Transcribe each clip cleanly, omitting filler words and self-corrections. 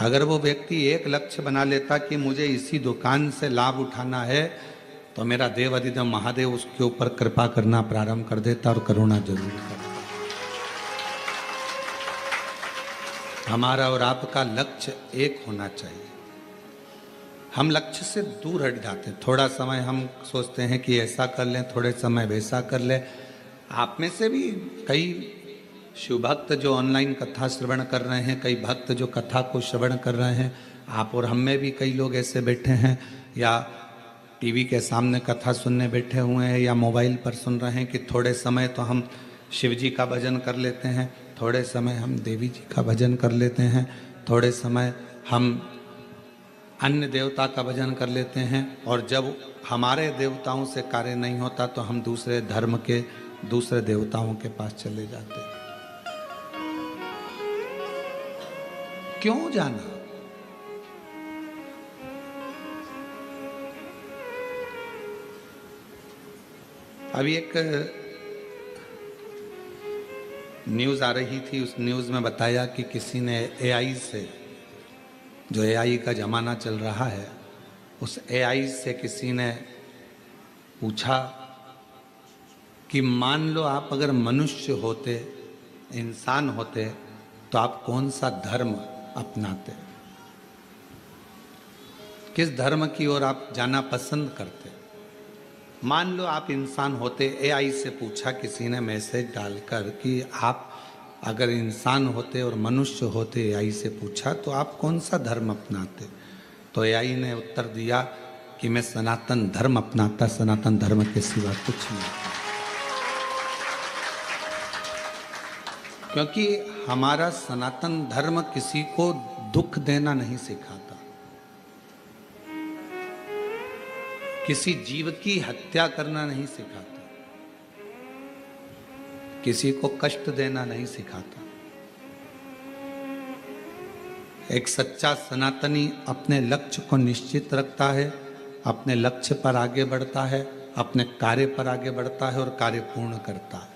अगर वो व्यक्ति एक लक्ष्य बना लेता कि मुझे इसी दुकान से लाभ उठाना है, तो मेरा देव अधिदेव महादेव उसके ऊपर कृपा करना प्रारंभ कर देता और करुणा जरूर करता। हमारा और आपका लक्ष्य एक होना चाहिए। हम लक्ष्य से दूर हट जाते हैं। थोड़ा समय हम सोचते हैं कि ऐसा कर लें, थोड़े समय वैसा कर लें। आप में से भी कई शिव भक्त जो ऑनलाइन कथा श्रवण कर रहे हैं, कई भक्त जो कथा को श्रवण कर रहे हैं, आप और हम में भी कई लोग ऐसे बैठे हैं या टीवी के सामने कथा सुनने बैठे हुए हैं या मोबाइल पर सुन रहे हैं कि थोड़े समय तो हम शिव जी का भजन कर लेते हैं, थोड़े समय हम देवी जी का भजन कर लेते हैं, थोड़े समय हम अन्य देवता का भजन कर लेते हैं, और जब हमारे देवताओं से कार्य नहीं होता तो हम दूसरे धर्म के दूसरे देवताओं के पास चले जाते हैं। क्यों जाना? अभी एक न्यूज़ आ रही थी, उस न्यूज़ में बताया कि किसी ने एआई से, जो एआई का ज़माना चल रहा है, उस एआई से किसी ने पूछा कि मान लो आप अगर मनुष्य होते, इंसान होते, तो आप कौन सा धर्म अपनाते? किस धर्म की ओर आप जाना पसंद करते? मान लो आप इंसान होते, एआई से पूछा किसी ने मैसेज डालकर कि आप अगर इंसान होते और मनुष्य होते, एआई से पूछा, तो आप कौन सा धर्म अपनाते? तो एआई ने उत्तर दिया कि मैं सनातन धर्म अपनाता, सनातन धर्म के सिवा कुछ नहीं। क्योंकि हमारा सनातन धर्म किसी को दुख देना नहीं सिखाता, किसी जीव की हत्या करना नहीं सिखाता, किसी को कष्ट देना नहीं सिखाता। एक सच्चा सनातनी अपने लक्ष्य को निश्चित रखता है, अपने लक्ष्य पर आगे बढ़ता है, अपने कार्य पर आगे बढ़ता है और कार्य पूर्ण करता है।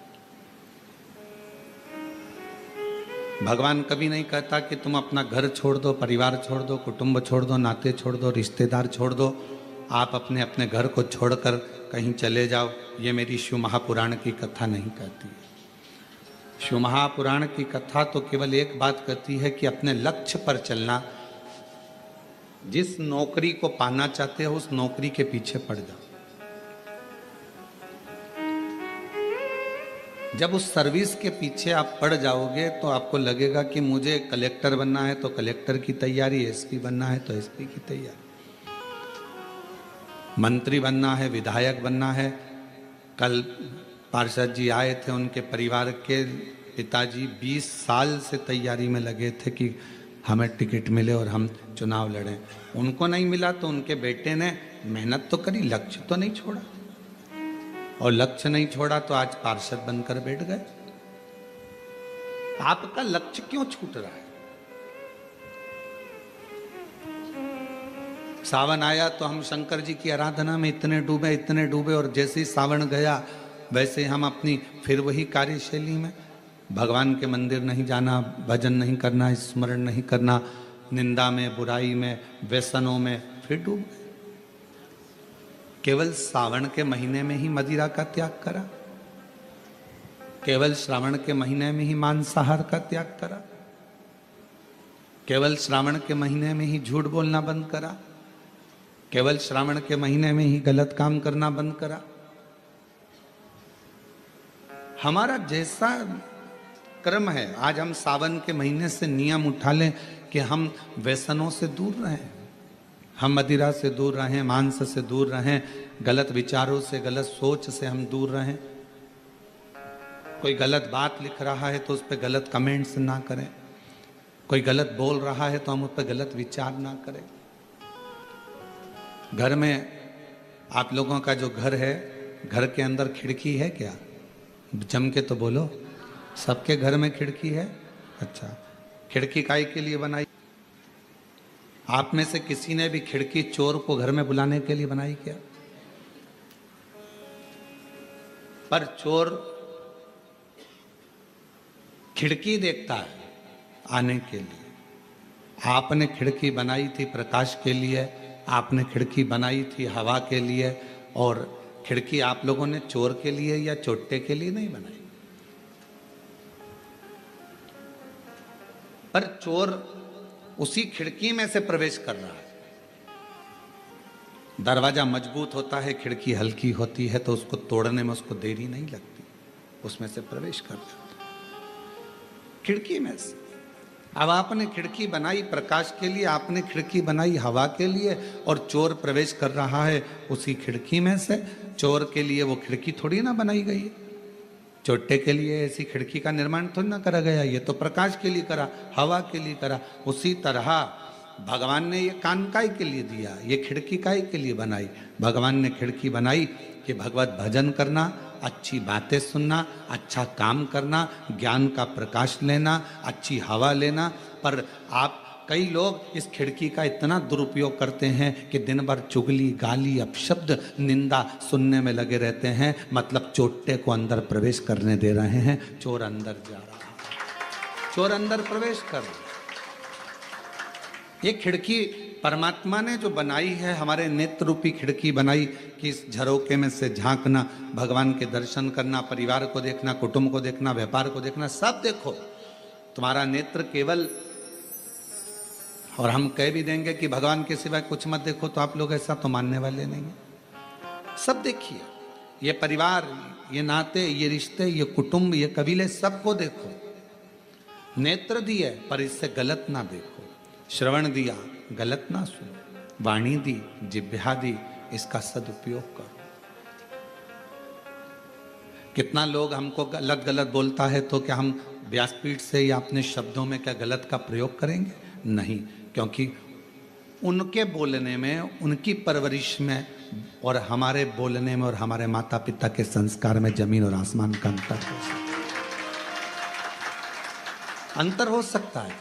भगवान कभी नहीं कहता कि तुम अपना घर छोड़ दो, परिवार छोड़ दो, कुटुंब छोड़ दो, नाते छोड़ दो, रिश्तेदार छोड़ दो, आप अपने अपने घर को छोड़कर कहीं चले जाओ। ये मेरी शिव महापुराण की कथा नहीं कहती। शिव महापुराण की कथा तो केवल एक बात कहती है कि अपने लक्ष्य पर चलना। जिस नौकरी को पाना चाहते हो उस नौकरी के पीछे पड़ जाओ। जब उस सर्विस के पीछे आप पड़ जाओगे तो आपको लगेगा कि मुझे कलेक्टर बनना है तो कलेक्टर की तैयारी, एसपी बनना है तो एसपी की तैयारी, मंत्री बनना है, विधायक बनना है। कल पार्षद जी आए थे, उनके परिवार के पिताजी 20 साल से तैयारी में लगे थे कि हमें टिकट मिले और हम चुनाव लड़ें। उनको नहीं मिला तो उनके बेटे ने मेहनत तो करी, लक्ष्य तो नहीं छोड़ा, और लक्ष्य नहीं छोड़ा तो आज पार्षद बनकर बैठ गए। आपका लक्ष्य क्यों छूट रहा है? सावन आया तो हम शंकर जी की आराधना में इतने डूबे, और जैसे ही सावन गया वैसे हम अपनी फिर वही कार्यशैली में, भगवान के मंदिर नहीं जाना, भजन नहीं करना, स्मरण नहीं करना, निंदा में, बुराई में, व्यसनों में फिर डूब गए। केवल सावन के महीने में ही मदिरा का त्याग करा, केवल श्रावण के महीने में ही मांसाहार का त्याग करा, केवल श्रावण के महीने में ही झूठ बोलना बंद करा, केवल श्रावण के महीने में ही गलत काम करना बंद करा। हमारा जैसा क्रम है, आज हम सावन के महीने से नियम उठा लें कि हम व्यसनों से दूर रहें, हम मदिरा से दूर रहें, मांस से दूर रहें, गलत विचारों से, गलत सोच से हम दूर रहें। कोई गलत बात लिख रहा है तो उस पर गलत कमेंट्स ना करें, कोई गलत बोल रहा है तो हम उस पर गलत विचार ना करें। घर में आप लोगों का जो घर है, घर के अंदर खिड़की है क्या? जम के तो बोलो, सबके घर में खिड़की है। अच्छा, खिड़की काहे के लिए बनाई? आप में से किसी ने भी खिड़की चोर को घर में बुलाने के लिए बनाई क्या? पर चोर खिड़की देखता है आने के लिए, आपने खिड़की बनाई थी प्रकाश के लिए, आपने खिड़की बनाई थी हवा के लिए, और खिड़की आप लोगों ने चोर के लिए या चोट्टे के लिए नहीं बनाई। पर चोर उसी खिड़की में से प्रवेश कर रहा है। दरवाजा मजबूत होता है, खिड़की हल्की होती है, तो उसको तोड़ने में उसको देरी नहीं लगती, उसमें से प्रवेश कर जाता है खिड़की में से। अब आपने खिड़की बनाई प्रकाश के लिए, आपने खिड़की बनाई हवा के लिए, और चोर प्रवेश कर रहा है उसी खिड़की में से। चोर के लिए वो खिड़की थोड़ी ना बनाई गई है, चोट्टे के लिए ऐसी खिड़की का निर्माण थोड़ी ना करा गया, ये तो प्रकाश के लिए करा, हवा के लिए करा। उसी तरह भगवान ने ये कान काय के लिए दिया, ये खिड़की काय के लिए बनाई? भगवान ने खिड़की बनाई कि भगवत भजन करना, अच्छी बातें सुनना, अच्छा काम करना, ज्ञान का प्रकाश लेना, अच्छी हवा लेना। पर आप कई लोग इस खिड़की का इतना दुरुपयोग करते हैं कि दिन भर चुगली, गाली, अपशब्द, निंदा सुनने में लगे रहते हैं। मतलब चोट्टे को अंदर प्रवेश करने दे रहे हैं, चोर अंदर जा रहा है, चोर अंदर प्रवेश कर रहा है। ये खिड़की परमात्मा ने जो बनाई है, हमारे नेत्र रूपी खिड़की बनाई कि इस झरोके में से झांकना, भगवान के दर्शन करना, परिवार को देखना, कुटुंब को देखना, व्यापार को देखना, सब देखो। तुम्हारा नेत्र केवल, और हम कह भी देंगे कि भगवान के सिवाय कुछ मत देखो, तो आप लोग ऐसा तो मानने वाले नहीं हैं। सब देखिए, ये परिवार, ये नाते, ये रिश्ते, ये कुटुंब, ये कबीले, सबको देखो। नेत्र दिए पर इससे गलत ना देखो, श्रवण दिया गलत ना सुनो, वाणी दी, जिह्वा दी, इसका सदुपयोग करो। कितना लोग हमको गलत गलत बोलता है, तो क्या हम व्यासपीठ से या अपने शब्दों में क्या गलत का प्रयोग करेंगे? नहीं, क्योंकि उनके बोलने में, उनकी परवरिश में और हमारे बोलने में और हमारे माता पिता के संस्कार में जमीन और आसमान का अंतर हो सकता है।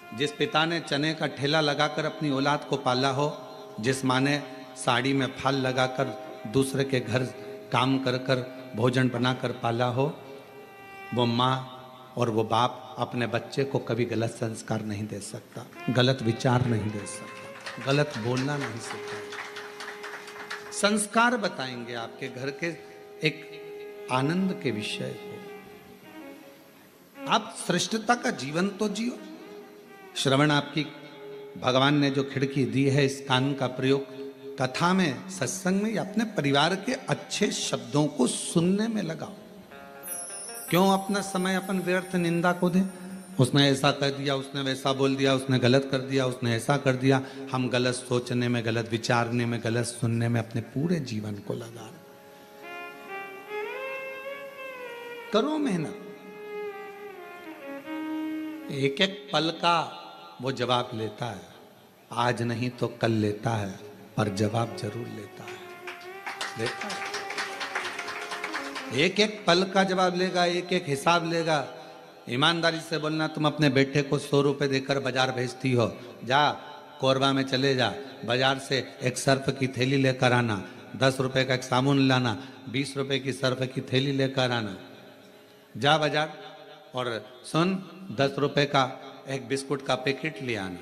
जिस पिता ने चने का ठेला लगाकर अपनी औलाद को पाला हो, जिस माँ ने साड़ी में फाल लगाकर दूसरे के घर काम कर कर भोजन बनाकर पाला हो, वो माँ और वो बाप अपने बच्चे को कभी गलत संस्कार नहीं दे सकता, गलत विचार नहीं दे सकता, गलत बोलना नहीं सिखाता। संस्कार बताएंगे आपके घर के एक आनंद के विषय को। आप श्रेष्ठता का जीवन तो जियो। श्रवण आपकी, भगवान ने जो खिड़की दी है, इस कान का प्रयोग कथा में, सत्संग में, या अपने परिवार के अच्छे शब्दों को सुनने में लगाओ। क्यों अपना समय अपन व्यर्थ निंदा को दें? उसने ऐसा कर दिया, उसने वैसा बोल दिया, उसने गलत कर दिया, उसने ऐसा कर दिया। हम गलत सोचने में, गलत विचारने में, गलत सुनने में अपने पूरे जीवन को लगा रहे। करो मेहनत, एक एक पल का वो जवाब लेता है। आज नहीं तो कल लेता है, पर जवाब जरूर लेता है। एक एक पल का जवाब लेगा, एक एक हिसाब लेगा। ईमानदारी से बोलना, तुम अपने बेटे को 100 रुपये देकर बाजार भेजती हो, जा कोरबा में चले जा, बाजार से एक सर्फ की थैली लेकर आना, 10 रुपये का एक साबुन लाना, 20 रुपये की सर्फ की थैली लेकर आना, जा बाजार, और सुन 10 रुपये का एक बिस्कुट का पैकेट ले आना।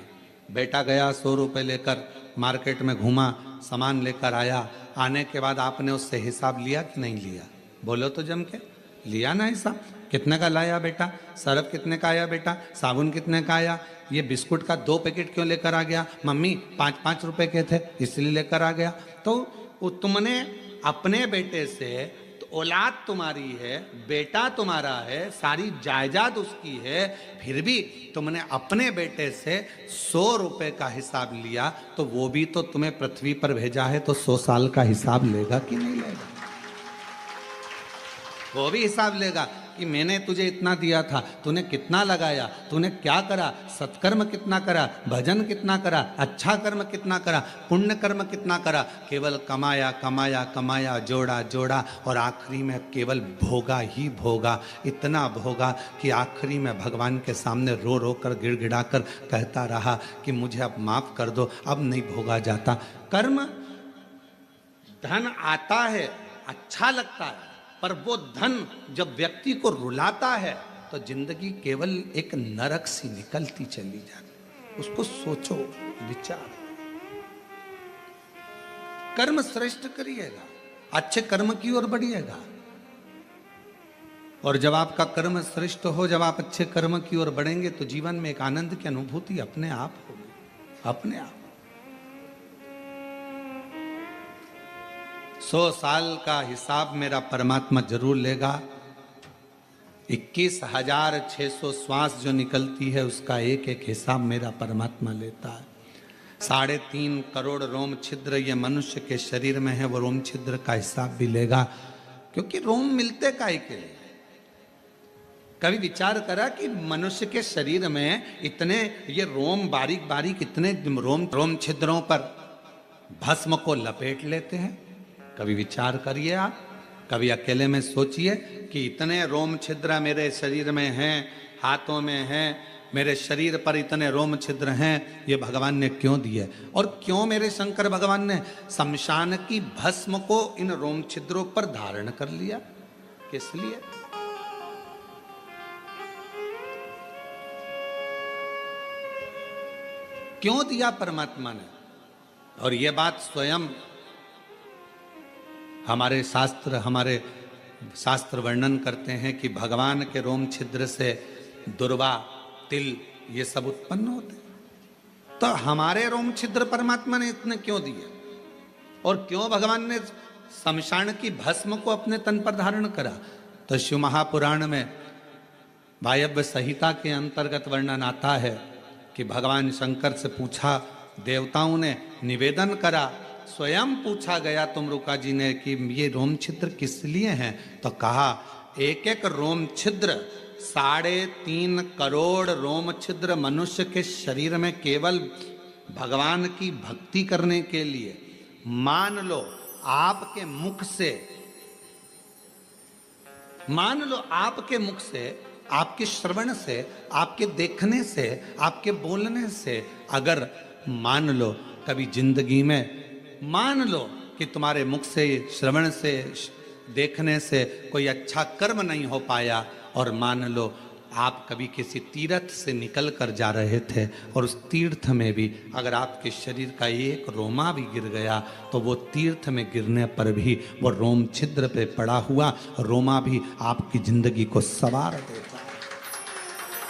बेटा गया 100 रुपये लेकर मार्केट में घूमा, सामान लेकर आया। आने के बाद आपने उससे हिसाब लिया कि नहीं लिया? बोलो तो जम के, लिया ना हिसाब? कितने का लाया बेटा? सर्फ कितने का आया बेटा? साबुन कितने का आया? ये बिस्कुट का 2 पैकेट क्यों लेकर आ गया? मम्मी 5-5 रुपए के थे इसलिए लेकर आ गया। तो तुमने अपने बेटे से, तो औलाद तुम्हारी है, बेटा तुम्हारा है, सारी जायदाद उसकी है, फिर भी तुमने अपने बेटे से 100 रुपए का हिसाब लिया, तो वो भी तो तुम्हें पृथ्वी पर भेजा है, तो 100 साल का हिसाब लेगा कि नहीं लेगा? वो भी हिसाब लेगा कि मैंने तुझे इतना दिया था, तूने कितना लगाया, तूने क्या करा, सत्कर्म कितना करा, भजन कितना करा, अच्छा कर्म कितना करा, पुण्य कर्म कितना करा। केवल कमाया कमाया कमाया, जोड़ा जोड़ा, और आखिरी में केवल भोगा ही भोगा। इतना भोगा कि आखिरी में भगवान के सामने रो रो कर, गिड़गिड़ा कर कहता रहा कि मुझे अब माफ कर दो, अब नहीं भोगा जाता। कर्म, धन आता है, अच्छा लगता है, पर वो धन जब व्यक्ति को रुलाता है, तो जिंदगी केवल एक नरक सी निकलती चली जाती। उसको सोचो, विचार, कर्म श्रेष्ठ करिएगा, अच्छे कर्म की ओर बढ़िएगा। और जब आपका कर्म श्रेष्ठ हो, जब आप अच्छे कर्म की ओर बढ़ेंगे तो जीवन में एक आनंद की अनुभूति अपने आप होगी, अपने आप। 100 साल का हिसाब मेरा परमात्मा जरूर लेगा। 21,600 श्वास जो निकलती है उसका एक एक हिसाब मेरा परमात्मा लेता है। 3.5 करोड़ रोम छिद्र ये मनुष्य के शरीर में है, वो रोम छिद्र का हिसाब भी लेगा, क्योंकि रोम मिलते काहे के लिए। कभी विचार करा कि मनुष्य के शरीर में इतने ये रोम बारीक बारीक इतने रोम छिद्रों पर भस्म को लपेट लेते हैं। कभी विचार करिए आप, कभी अकेले में सोचिए कि इतने रोम छिद्र मेरे शरीर में हैं, हाथों में हैं, मेरे शरीर पर इतने रोम छिद्र हैं, ये भगवान ने क्यों दिए। और क्यों मेरे शंकर भगवान ने शमशान की भस्म को इन रोम छिद्रों पर धारण कर लिया, किस लिए। क्यों दिया परमात्मा ने। और यह बात स्वयं हमारे शास्त्र वर्णन करते हैं कि भगवान के रोम छिद्र से दुर्वा, तिल ये सब उत्पन्न होते। तो हमारे रोम छिद्र परमात्मा ने इतने क्यों दिए, और क्यों भगवान ने शमशान की भस्म को अपने तन पर धारण करा। तो शिव महापुराण में वायव्य संहिता के अंतर्गत वर्णन आता है कि भगवान शंकर से पूछा, देवताओं ने निवेदन करा, स्वयं पूछा गया तुमरुका जी ने कि ये रोम छिद्र किस लिए हैं। तो कहा एक एक रोम छिद्र 3.5 करोड़ रोम छिद्र मनुष्य के शरीर में केवल भगवान की भक्ति करने के लिए। मान लो आपके मुख से, मान लो आपके मुख से, आपके श्रवण से, आपके देखने से, आपके बोलने से, अगर मान लो कभी जिंदगी में मान लो कि तुम्हारे मुख से, श्रवण से, देखने से कोई अच्छा कर्म नहीं हो पाया, और मान लो आप कभी किसी तीर्थ से निकल कर जा रहे थे और उस तीर्थ में भी अगर आपके शरीर का एक रोमा भी गिर गया तो वो तीर्थ में गिरने पर भी वो रोम छिद्र पे पड़ा हुआ रोमा भी आपकी जिंदगी को संवार देता है।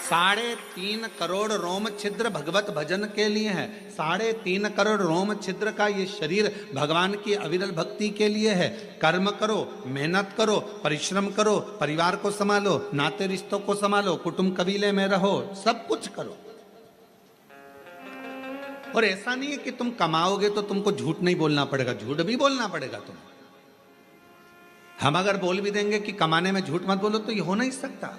3.5 करोड़ रोम छिद्र भगवत भजन के लिए है। 3.5 करोड़ रोम छिद्र का ये शरीर भगवान की अविरल भक्ति के लिए है। कर्म करो, मेहनत करो, परिश्रम करो, परिवार को संभालो, नाते रिश्तों को संभालो, कुटुंब कबीले में रहो, सब कुछ करो। और ऐसा नहीं है कि तुम कमाओगे तो तुमको झूठ नहीं बोलना पड़ेगा, झूठ भी बोलना पड़ेगा तुम्हें। हम अगर बोल भी देंगे कि कमाने में झूठ मत बोलो तो ये हो नहीं सकता।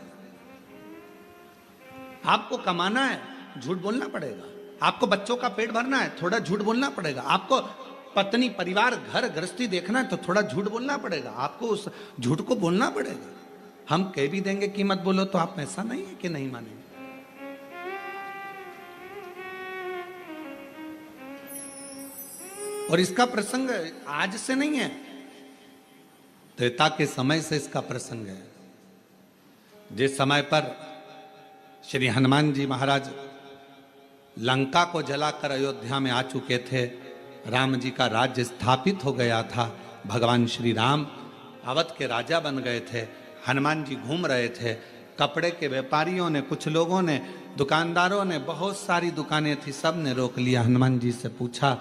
आपको कमाना है, झूठ बोलना पड़ेगा। आपको बच्चों का पेट भरना है, थोड़ा झूठ बोलना पड़ेगा। आपको पत्नी, परिवार, घर गृहस्थी देखना है तो थोड़ा झूठ बोलना पड़ेगा। आपको उस झूठ को बोलना पड़ेगा। हम कह भी देंगे कि मत बोलो तो आप ऐसा नहीं है कि नहीं मानेंगे। और इसका प्रसंग आज से नहीं है, त्रेता के समय से इसका प्रसंग है। जिस समय पर श्री हनुमान जी महाराज लंका को जलाकर अयोध्या में आ चुके थे, राम जी का राज्य स्थापित हो गया था, भगवान श्री राम अवध के राजा बन गए थे। हनुमान जी घूम रहे थे, कपड़े के व्यापारियों ने, कुछ लोगों ने, दुकानदारों ने, बहुत सारी दुकानें थी, सब ने रोक लिया। हनुमान जी से पूछा,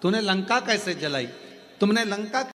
तूने लंका कैसे जलाई, तुमने लंका